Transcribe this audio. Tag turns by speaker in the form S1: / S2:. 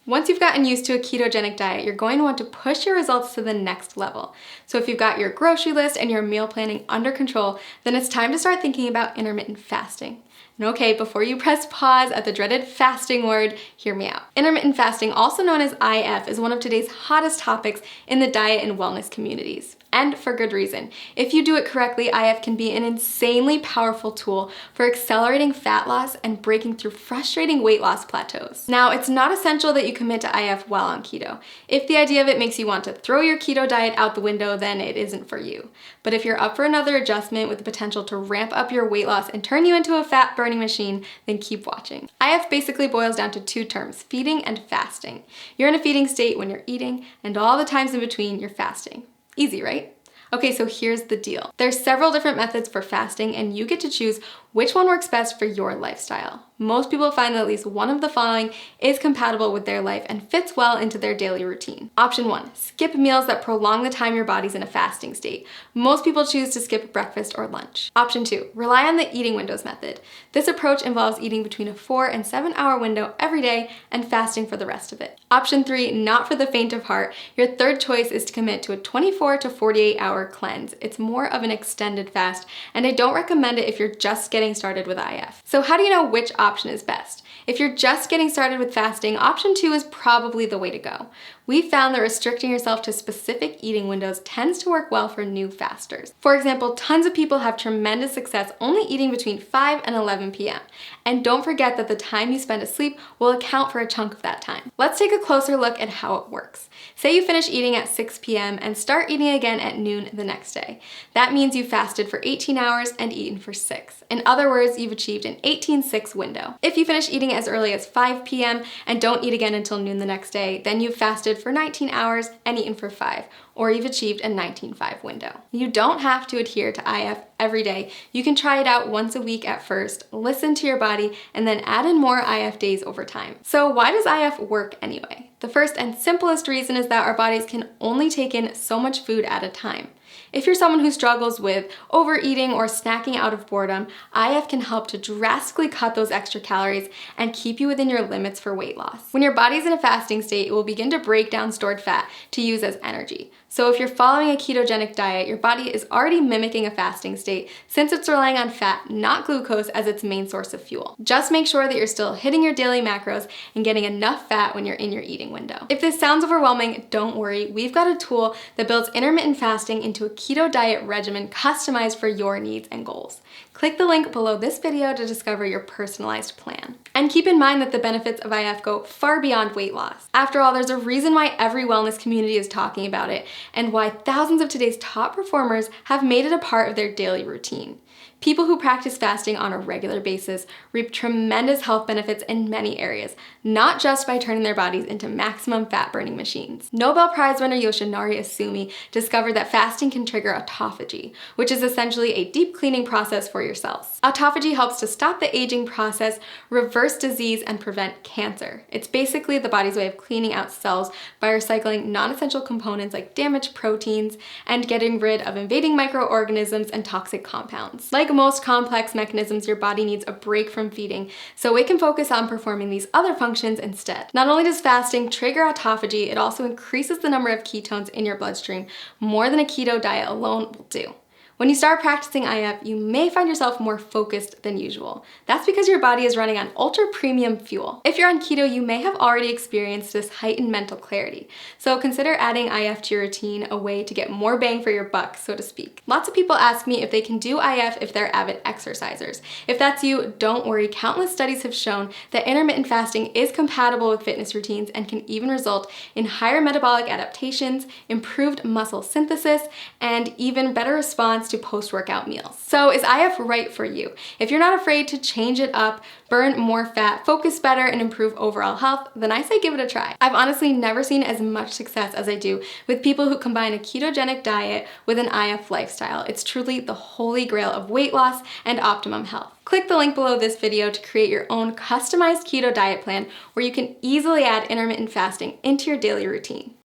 S1: Once you've gotten used to a ketogenic diet, you're going to want to push your results to the next level. So if you've got your grocery list and your meal planning under control, then it's time to start thinking about intermittent fasting. And okay, before you press pause at the dreaded fasting word, hear me out. Intermittent fasting, also known as IF, is one of today's hottest topics in the diet and wellness communities. And for good reason. If you do it correctly, IF can be an insanely powerful tool for accelerating fat loss and breaking through frustrating weight loss plateaus. Now, it's not essential that you commit to IF while on keto. If the idea of it makes you want to throw your keto diet out the window, then it isn't for you. But if you're up for another adjustment with the potential to ramp up your weight loss and turn you into a fat burning machine, then keep watching. IF basically boils down to two terms, feeding and fasting. You're in a feeding state when you're eating, and all the times in between, you're fasting. Easy, right? Okay, so here's the deal. There's several different methods for fasting, and you get to choose which one works best for your lifestyle. Most people find that at least one of the following is compatible with their life and fits well into their daily routine. Option 1, skip meals that prolong the time your body's in a fasting state. Most people choose to skip breakfast or lunch. Option 2, rely on the eating windows method. This approach involves eating between a 4 and 7 hour window every day and fasting for the rest of it. Option 3, not for the faint of heart. Your third choice is to commit to a 24 to 48 hour cleanse. It's more of an extended fast, and I don't recommend it if you're just getting started with IF. So how do you know which option is best? If you're just getting started with fasting, option 2 is probably the way to go. We found that restricting yourself to specific eating windows tends to work well for new fasters. For example, tons of people have tremendous success only eating between 5 and 11 p.m. And don't forget that the time you spend asleep will account for a chunk of that time. Let's take a closer look at how it works. Say you finish eating at 6 p.m. and start eating again at noon the next day. That means you fasted for 18 hours and eaten for 6. In other words, you've achieved an 18-6 window. If you finish eating as early as 5 p.m. and don't eat again until noon the next day, then you've fasted for 19 hours and eaten for 5, or you've achieved a 19-5 window. You don't have to adhere to IF every day. You can try it out once a week at first, listen to your body, and then add in more IF days over time. So why does IF work anyway? The first and simplest reason is that our bodies can only take in so much food at a time. If you're someone who struggles with overeating or snacking out of boredom, IF can help to drastically cut those extra calories and keep you within your limits for weight loss. When your body's in a fasting state, it will begin to break down stored fat to use as energy. So if you're following a ketogenic diet, your body is already mimicking a fasting state since it's relying on fat, not glucose, as its main source of fuel. Just make sure that you're still hitting your daily macros and getting enough fat when you're in your eating window. If this sounds overwhelming, don't worry. We've got a tool that builds intermittent fasting into a keto diet regimen customized for your needs and goals. Click the link below this video to discover your personalized plan. And keep in mind that the benefits of IF go far beyond weight loss. After all, there's a reason why every wellness community is talking about it, and why thousands of today's top performers have made it a part of their daily routine. People who practice fasting on a regular basis reap tremendous health benefits in many areas, not just by turning their bodies into maximum fat-burning machines. Nobel Prize winner Yoshinari Asumi discovered that fasting can trigger autophagy, which is essentially a deep cleaning process for your cells. Autophagy helps to stop the aging process, reverse disease, and prevent cancer. It's basically the body's way of cleaning out cells by recycling non-essential components like damaged proteins and getting rid of invading microorganisms and toxic compounds. Like most complex mechanisms, your body needs a break from feeding, so it can focus on performing these other functions instead. Not only does fasting trigger autophagy, it also increases the number of ketones in your bloodstream more than a keto diet alone will do. When you start practicing IF, you may find yourself more focused than usual. That's because your body is running on ultra premium fuel. If you're on keto, you may have already experienced this heightened mental clarity. So consider adding IF to your routine, a way to get more bang for your buck, so to speak. Lots of people ask me if they can do IF if they're avid exercisers. If that's you, don't worry. Countless studies have shown that intermittent fasting is compatible with fitness routines and can even result in higher metabolic adaptations, improved muscle synthesis, and even better response to post-workout meals. So is IF right for you? If you're not afraid to change it up, burn more fat, focus better, and improve overall health, then I say give it a try. I've honestly never seen as much success as I do with people who combine a ketogenic diet with an IF lifestyle. It's truly the holy grail of weight loss and optimum health. Click the link below this video to create your own customized keto diet plan where you can easily add intermittent fasting into your daily routine.